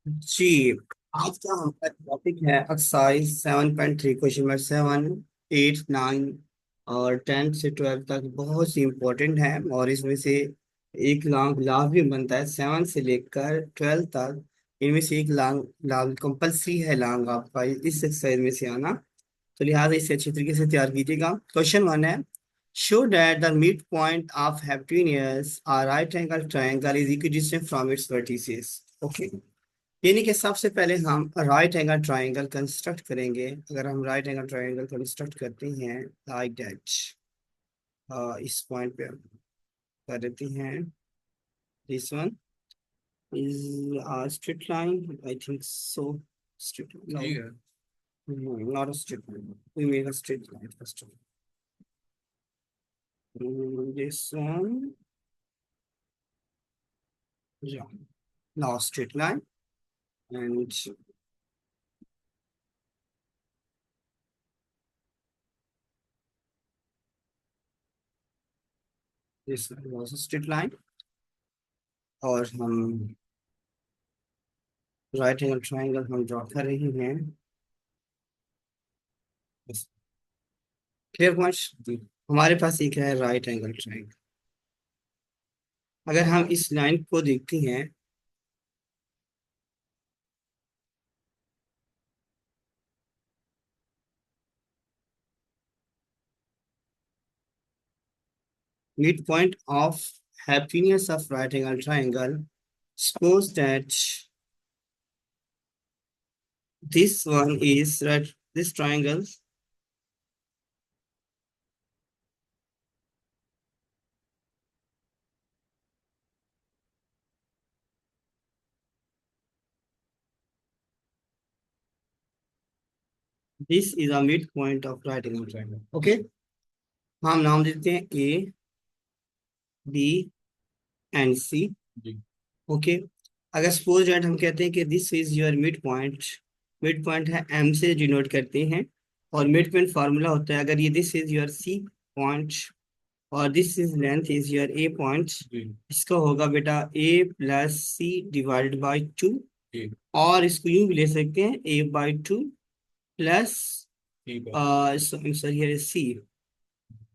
जी। आज का हमारा टॉपिक है एक्सरसाइज 7.3 क्वेश्चन नंबर 7, 8, 9 और 10 से 12 तक बहुत ही इंपॉर्टेंट है। और इसमें से एक लाख लाभ भी बनता है 7 से लेकर 12 तक। इनमें से एक लाख लाभ कंपल्सरी है, लाभ आपका इस एक्सरसाइज में से आना। तो लिहाजा इसे अच्छी तरीके से तैयार कीजिएगा। क्वेश्चन 1 है, show that the mid point of hypotenuse a right angle triangle is equidistant from its vertices. Okay, यानी कि सबसे पहले हम राइट एंगल ट्रायंगल कंस्ट्रक्ट करेंगे। अगर हम राइट एंगल ट्रायंगल कंस्ट्रक्ट करते हैं लाइक दैट, इस पॉइंट पे हम कर देते हैं। This one is straight line, I think so. Straight line, not a straight line, we make a straight line first of all. This one, yeah, now straight line, and this was a straight line। और हम right angle triangle हम draw कर रहे हैं। Clear point. हमारे पास एक है right angle triangle. अगर हम इस लाइन को देखते हैं, mid point of hypotenuse of right angle triangle, suppose that this one is right, this triangle, this is a midpoint of right angle triangle। Okay, हम नाम देते हैं ए, बी एंड सी। ओके, अगर सपोज दैट हम कहते हैं कि this is your mid point, mid point है एम से डिनोट करते हैं। और मिड पॉइंट फार्मूला होता है, अगर ये this is your C point और this is length is your A point, इसका होगा बेटा A plus C divided by 2। और इसको यूं भी ले सकते हैं a/2 plus sorry C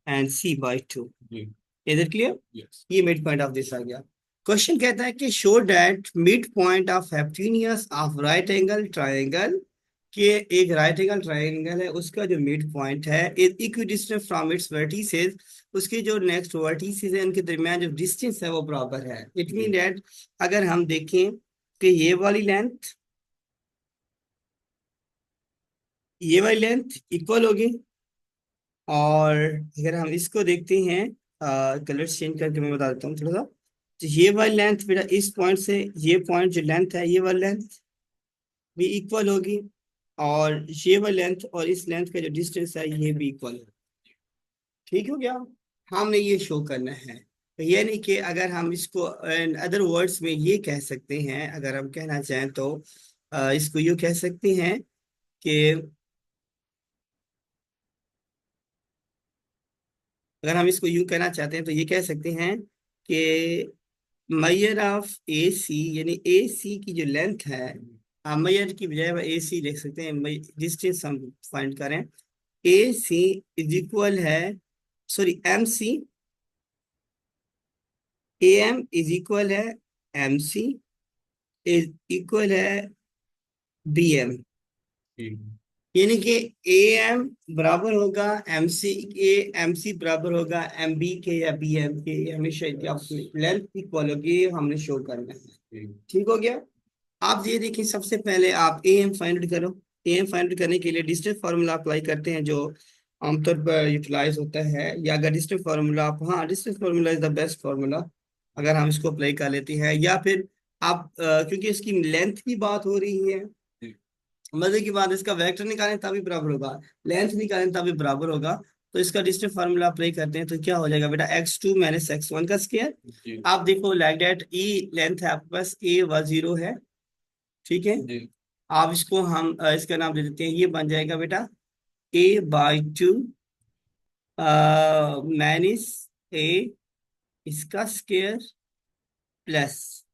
and c/2। इधर क्लियर, ये मिड पॉइंट ऑफ दिस आ गया। क्वेश्चन कहता है कि show that mid point of hypotenuse of right angle triangle, कि एक राइट एंगल ट्रायंगल है उसका जो मिड पॉइंट है is equidistant from its vertices, उसके जो नेक्स्ट वर्टिसेस है उनके दरमियान जो डिस्टेंस है वो बराबर है। इट मीन दैट अगर हम देखें कि ये वाली लेंथ इक्वल होगी। और अगर हम इसको देखते हैं, कलर चेंज करके मैं बता देता हूँ थोड़ा सा। तो ये वाली लेंथ बेटा इस पॉइंट से ये पॉइंट जो लेंथ है ये वाली लेंथ भी इक्वल होगी। और ये वाली लेंथ और इस लेंथ का जो डिस्टेंस है ये भी इक्वल है। ठीक हो गया, हमने ये शो करना है। तो ये नहीं कि अगर हम इसको अदर वर्ड्स में ये कह सकते हैं, अगर हम कहना चाहें तो इसको यूँ कह सकते हैं कि अगर हम इसको यूँ कहना चाहते हैं तो ये कह सकते हैं कि मैयर ऑफ ए सी, यानी ए सी की जो लेंथ है, हम मैयर की बजाय ए सी लिख सकते हैं। डिस्टेंस हम फाइंड करें, ए सी इज इक्वल है, sorry M C, A M is equal है एम सी इज इक्वल है बी एम। यानी कि ए एम बराबर होगा एम सी के, एम सी बराबर होगा एम बी के या बी एम के। हमेशा लेंथ इक्वल होगी, हमने शो करना है। ठीक हो गया। आप ये देखिए, सबसे पहले आप ए एम फाइंड करो। ए एम फाइंड करने के लिए डिस्टेंस फार्मूला अप्लाई करते हैं जो आमतौर पर यूटिलाइज होता है। या अगर डिस्टेंस फार्मूला आप, हाँ distance formula is the best formula अगर हम इसको अप्लाई कर लेते हैं। या फिर आप क्योंकि इसकी लेंथ की बात हो रही है, मजे की बात है, इसका वेक्टर निकालें तभी बराबर होगा, लेंथ निकालें तभी बराबर होगा। तो इसका डिस्टेंस फार्मूला अप्लाई करते हैं तो क्या हो जाएगा बेटा, x2 - x1 का स्क्वायर। आप देखो लाइक दैट, ई लेंथ है आपके पास, ए व 0 है। ठीक है, आप इसको हम इसका नाम दे देते हैं, ये बन जाएगा बेटा a/2 माइनस ए इसका स्क्वायर प्लस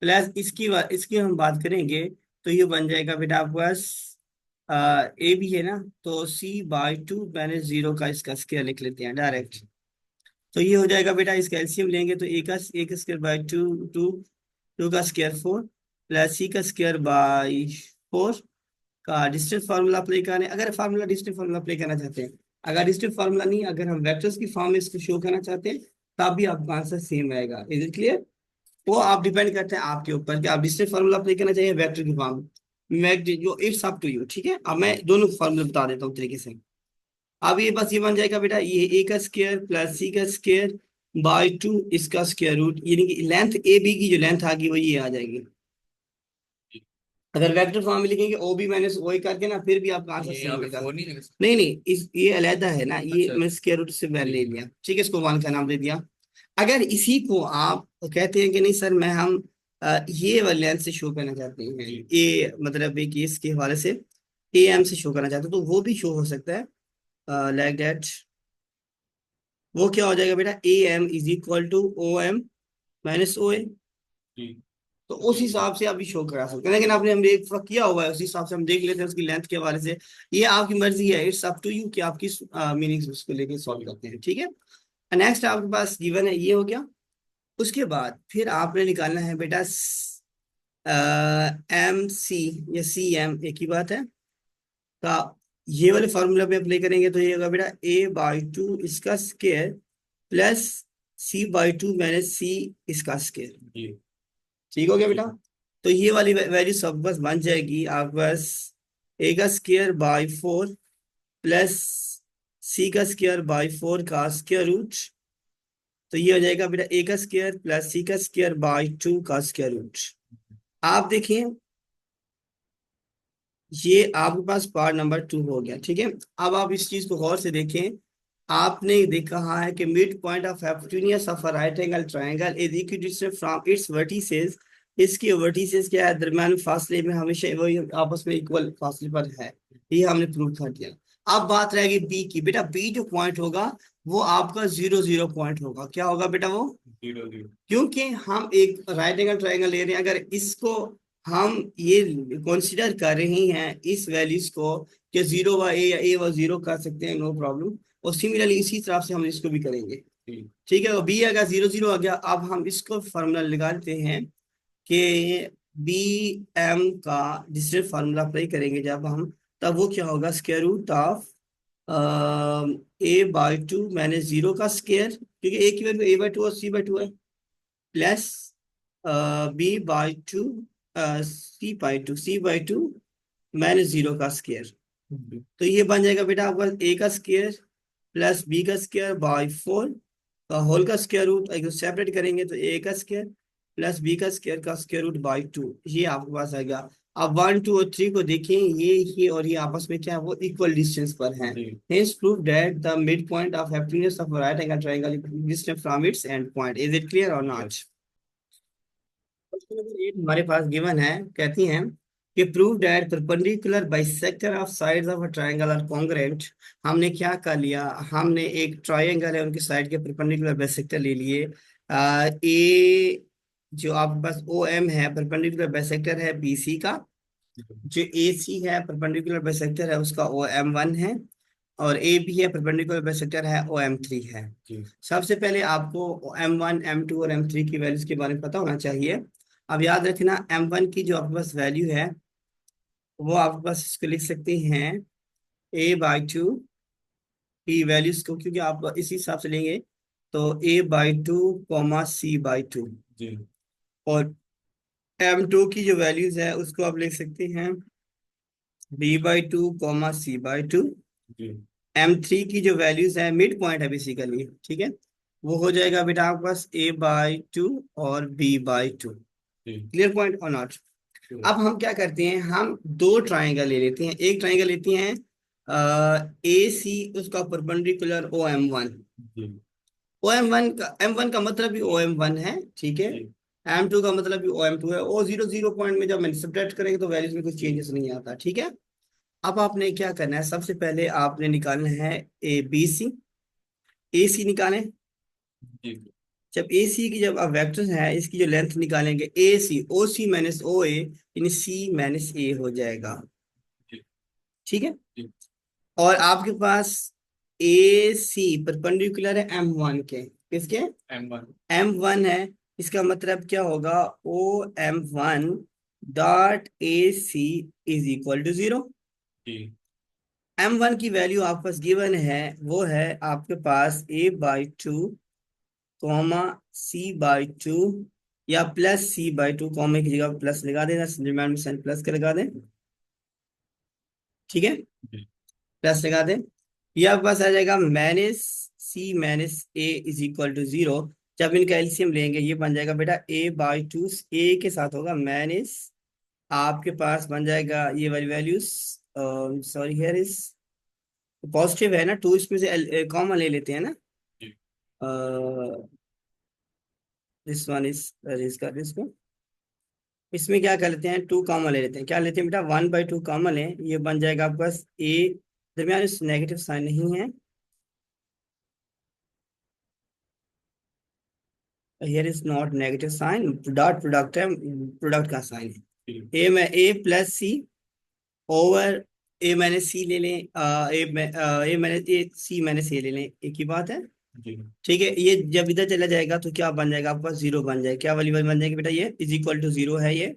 प्लस इसकी हम बात करेंगे तो ये बन जाएगा बेटा आपके पास ए भी है ना, तो c/2 मैंने 0 का इसका स्क्वायर लिख लेते हैं डायरेक्ट। तो ये हो जाएगा बेटा, इसका एलसीएम लेंगे तो ए का square by two, two two का स्क्वायर 4 प्लस सी का स्क्वायर बाई 4 का डिस्टेंस फार्मूला अप्लाई करना है। अगर फार्मूला डिस्टेंस फार्मूला अप्लाई करना चाहते हैं, अगर डिस्टेंस फार्मूला नहीं, अगर हम वेक्टर्स की फॉर्म में इसको शो करना चाहते हैं, तब भी आपका आंसर सेम आएगा। Is it clear? वो आप डिपेंड करते हैं आपके ऊपर कि आप डिस्टेंस फार्मूला अप्लाई करना चाहिए वेक्टर की फॉर्म में, जो इट्स अप टू यू। ठीक है, अब मैं दोनों फार्मूले बता देता हूँ तरीके से। अब ये बस ये बन जाएगा बेटा, ये ए का स्क्वायर प्लस सी का स्क्वायर बाई टू इसका स्क्वायर रूट, यानी कि लेंथ ए बी की जो लेंथ आ गई वो ये आ जाएगी। अगर वेक्टर फॉर्म में लिखेंगे ओ बी माइनस ओ करके ना, फिर भी आपका आंसर सेम मिलेगा। नहीं नहीं, इस ये अलहदा है ना, ये मैं स्क्वायर रूट से वैल्यू ले लिया, ठीक है, इसको वन का नाम दे दिया। अगर इसी को आप कहते हैं कि नहीं सर मैं हम ये वाले लेंथ से शो करना चाहते हैं, ए मतलब एक इसके हवाले से ए एम से शो करना चाहते हैं, तो वो भी शो हो सकता है लाइक दैट। वो क्या हो जाएगा बेटा, A M is equal to O M minus O A. तो उस हिसाब से आप भी शो करा सकते हैं, लेकिन आपने हमने एक वक्त किया हुआ है, उस हिसाब से हम देख लेते हैं उसकी लेंथ के हवाले से। ये आपकी मर्जी है, इट्स अप टू यू कि आप किस मीनिंग उसको लेके सॉल्व करते हैं। ठीक है, नेक्स्ट आपके पास गिवन है, ये हो गया। उसके बाद फिर आपने निकालना है बेटा एम सी या सी एम, एक ही बात है। का ये वाले फॉर्मूला पे अप्लाई करेंगे तो ये होगा बेटा a/2 इसका स्क्वायर प्लस c/2 माइनस सी इसका स्क्वायर। ठीक हो गया बेटा? तो ये वाली वैल्यू सब बस बन जाएगी आपके पास ए का स्क्वायर बाई 4 प्लस सी का स्क्वायर बाई 4 का स्क्वायर रूट। तो ये हो जाएगा बेटा ए का स्क्वायर प्लस सी का स्क्वायर बाई 2 का स्क्वायर रूट। आप देखिए, ये आपके पास पार्ट नंबर 2 हो गया। ठीक है, अब आप इस चीज को गौर से देखें। आपने देखा है कि mid point of hypotenuse of a right angle triangle is equidistant from its vertices. इसके वर्टिसेस क्या है, दरमियान फासले में हमेशा वही आपस में इक्वल फासले पर है। ये हमने प्रूव कर दिया। अब बात रहेगी बी की। बेटा बी जो पॉइंट होगा वो आपका 0 0 पॉइंट होगा। क्या होगा बेटा वो? 0 0। क्योंकि हम एक राइट एंगल ट्रायंगल ले रहे हैं, अगर इसको हम ये कंसिडर कर रहे हैं इस वैल्यूज को कि 0 व ए या ए व 0 कर सकते हैं, नो प्रॉब्लम। और सिमिलरली इसी तरह से हम इसको भी करेंगे। ठीक है, और बी अगर 0 0 आ गया, अब हम इसको फॉर्मूला निकालते हैं कि बी एम का डिस्टेंस फार्मूला अप्लाई करेंगे जब हम, तब वो क्या होगा, स्क्वायर रूट ऑफ a/2 मैंने 0 का स्क्वायर, क्योंकि ए की वैल्यू a/2 और c/2 है, प्लस b/2 c/2 मैंने 0 का स्क्वायर। तो ये बन जाएगा बेटा आपका ए का स्क्वायर प्लस बी का स्क्वायर बाई 4 का होल का स्क्वायर रूट। अगर सेपरेट करेंगे तो ए का स्क्वायर प्लस बी का स्क्वायर का स्क्वायर रूट बाई 2, ये आपके पास आएगा। अब 1 2 और 3 को देखें, ये और ये आपस में क्या है, वो इक्वल डिस्टेंस पर हैं। Hence prove that the midpoint of hypotenuse of a right angle triangle is distant from its end point. Is it clear or not? Question number 8 हमारे पास गिवन है, कहती हैं कि prove that perpendicular bisector of sides of a triangle are congruent. हमने क्या कर लिया, हमने एक ट्रायंगल है उनके साइड के परपेंडिकुलर बाइसेक्टर ले लिए। ए जो आपके पास ओ एम है परपेंडिकुलर बाइसेक्टर है बी सी का, जो ए सी है परपेंडिकुलर बाइसेक्टर है उसका ओ एम वन है, और ए बी है परपेंडिकुलर बाइसेक्टर है ओ एम थ्री है। सबसे पहले आपको एम वन एम टू और एम थ्री की वैल्यूज के बारे में पता होना चाहिए। अब याद रखना एम वन की जो आपके पास वैल्यू है वो आपके पास इसको लिख सकते हैं a/2 की वैल्यूज को, क्योंकि आप इसी हिसाब से लेंगे तो a/2 कॉमा c/2। और एम टू की जो वैल्यूज है उसको आप लिख सकते हैं b/2 comma c/2। M three की जो वैल्यूज है मिड पॉइंट है बेसिकली, ठीक है, वो हो जाएगा बेटा आपके पास a/2 और b/2। क्लियर पॉइंट और नॉट? अब हम क्या करते हैं, हम दो ट्राइंगल ले लेते हैं। एक ट्राइंगल लेते हैं ए सी, उसका perpendicular O M one. M one का मतलब भी ओ एम वन है, ठीक है, एम टू का मतलब भी ओ एम टू है। और 0 0 पॉइंट में जब मैंने सब्ट्रैक्ट करेंगे तो वैल्यूज में कुछ चेंजेस नहीं आता। ठीक है, अब आपने क्या करना है, सबसे पहले आपने निकालना है ए बी सी। ए सी निकालें, जब ए सी की जब आप वेक्टर है इसकी जो लेंथ निकालेंगे ए सी ओ सी माइनस ओ ए यानी सी माइनस ए हो जाएगा। ठीक है। और आपके पास ए सी परपेंडिकुलर है एम वन के, किसके? एम वन है। इसका मतलब क्या होगा? O M one dot A C is equal to zero. M one की वैल्यू आपके पास गिवन है, वो है आपके पास A by two comma C by two या plus C by two, comma की जगह प्लस लगा देना, डिमांड में साइन प्लस के लगा दें। ठीक है, प्लस लगा दें। ये आपके पास आ जाएगा minus C minus A is equal to zero. जब इनका एलसीएम लेंगे ये बन जाएगा बेटा ए बाई टू, ए के साथ होगा माइनस, आपके पास बन जाएगा ये वाली values, sorry here is positive है ना, टू इसमें से कॉमन ले लेते हैं ना, दिस वन इज इसका इसको, इसमें क्या कर लेते हैं, टू कॉमन ले लेते हैं। क्या लेते हैं बेटा, वन बाई टू कॉमन है, ये बन जाएगा आपके पास ए, दरमियान इस नेगेटिव साइन नहीं है, here is not negative sign, dot product है, प्रोडक्ट का साइन है। ए में ए प्लस सी ओवर ए मैंने सी ले लें, ए मैंने ए सी मैंने सी ले लें, एक ही बात है। ठीक है, ये जब इधर चला जाएगा तो क्या बन जाएगा आपके पास, जीरो बन जाएगा। क्या वाली बन जाएगी बेटा, ये इज इक्वल टू जीरो है, ये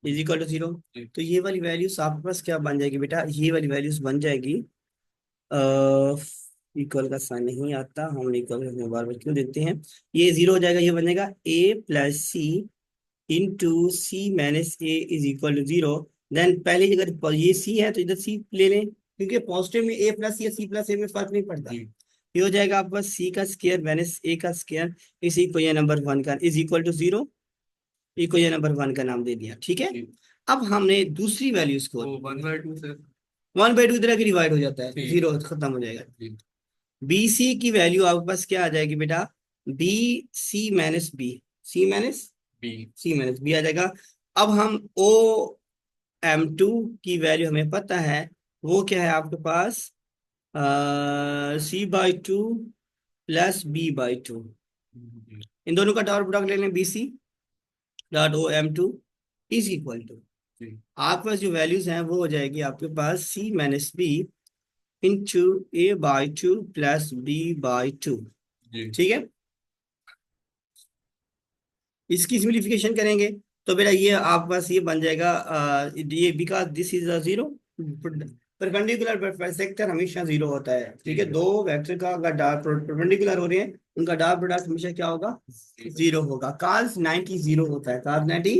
इज इक्वल टू जीरो। तो ये वाली वैल्यूज आपके पास क्या बन जाएगी बेटा, ये वाली वैल्यूज बन जाएगी, इक्वल का साइन नहीं आता, हम इक्वल बार बार क्यों देते हैं, ये जीरो हो जाएगा, ये बन जाएगा A plus C into C minus A is equal to zero. Then पहले अगर ये सी है तो इधर सी ले लें, क्योंकि पॉजिटिव में ए प्लस या सी प्लस ए में फर्क नहीं पड़ता। ये हो जाएगा आपके पास सी का स्क्वायर माइनस ए का स्क्वायर इस इक्वेशन नंबर वन का is equal to zero, equation number one का नाम दे दिया। ठीक है, अब हमने दूसरी वैल्यूज को वन बाई टू तरह की डिवाइड हो जाता है, जीरो खत्म हो जाएगा। बी सी की वैल्यू आपके पास क्या आ जाएगी बेटा, B C minus B, C minus C minus B आ जाएगा। अब हम ओ एम टू की वैल्यू हमें पता है, वो क्या है आपके पास, C by two plus B by two, इन दोनों का डॉट प्रोडक्ट ले लें, B C dot O M two is equal to, आपके पास जो वैल्यूज हैं वो हो जाएगी आपके पास C minus B into A by two plus B by two. ठीक है, इसकी सिंप्लीफिकेशन करेंगे तो बेटा ये आपके पास ये बन जाएगा, ये because this is a zero, perpendicular bisector हमेशा जीरो होता है। ठीक है, दो वेक्टर का अगर डॉट परपेंडिकुलर हो रहे हैं उनका डॉट प्रोडक्ट हमेशा क्या होगा, जीरो होगा। काल्स 90 जीरो होता है, काल्स 90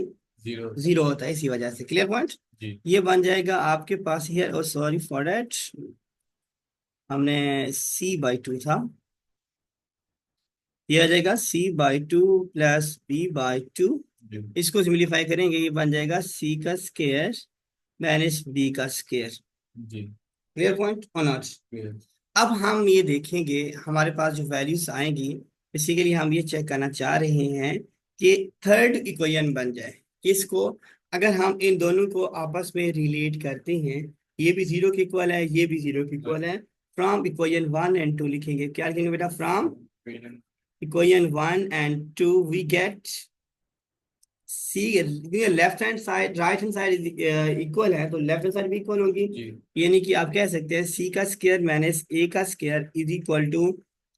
जीरो होता है, इसी वजह से। Clear point. ये बन जाएगा आपके पास हियर, और सॉरी फॉर दैट, हमने सी बाई टू था, ये आ जाएगा C by two plus B by two, इसको सिंप्लीफाई करेंगे ये बन जाएगा सी का स्क्वायर माइनस बी का स्क्वायर। क्लियर पॉइंट और नॉट। अब हम ये देखेंगे हमारे पास जो वैल्यूज आएंगी, बेसिकली हम ये चेक करना चाह रहे हैं कि थर्ड इक्वेशन बन जाए। किसको, अगर हम इन दोनों को आपस में रिलेट करते हैं, ये भी जीरो के इक्वल है, ये भी जीरो के इक्वल है, from equation one and two लिखेंगे। क्या लिखेंगे बेटा, from equation 1 and 2 we get C, left hand side right hand side equal है तो लेफ्ट हैंड साइड भी इक्वल होगी, यानी कि आप कह सकते हैं C का स्क्वायर माइनस A का square is equal to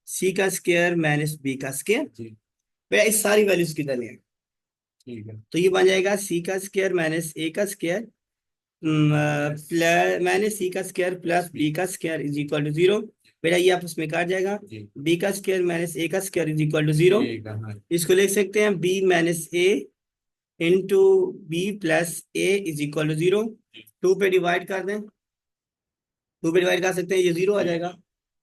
C का स्क्वायर माइनस B का स्क्वायर। वह इस सारी वैल्यूज की तरह है। ठीक है, तो ये बन जाएगा C का स्क्वायर माइनस A का स्क्वायर माइनस C का स्क्वायर प्लस B का square is equal to zero. बेटा ये आपस में काट जाएगा, बी का स्क्वायर माइनस ए का square is equal to zero. इसको लिख सकते हैं B minus A into B plus A is equal to zero. Two पे डिवाइड कर दें, टू पे डिवाइड कर सकते हैं, ये जीरो आ जाएगा।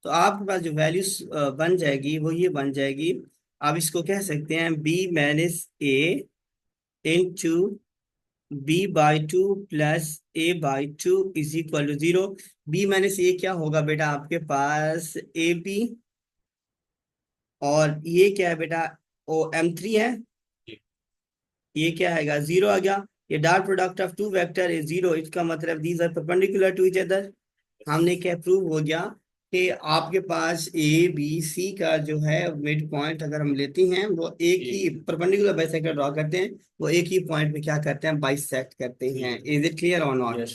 तो आपके पास जो वैल्यूज बन जाएगी वो ये बन जाएगी, आप इसको कह सकते हैं B minus A into B by two plus A by two is equal to zero. B minus A क्या होगा बेटा आपके पास, ए बी, और ये क्या है बेटा, ओ एम थ्री है, ये क्या है, जीरो आ गया। ये dot product of two vector is zero, इसका मतलब these are perpendicular to each other. हमने क्या प्रूव हो गया कि आपके पास ए बी सी का जो है मिड पॉइंट अगर हम लेते हैं, वो एक ही परपेंडिकुलर बाइसेक्टर ड्रॉ करते हैं, वो एक ही पॉइंट पे क्या करते हैं, बाइसेक्ट करते हैं। इज इट क्लियर और नॉट?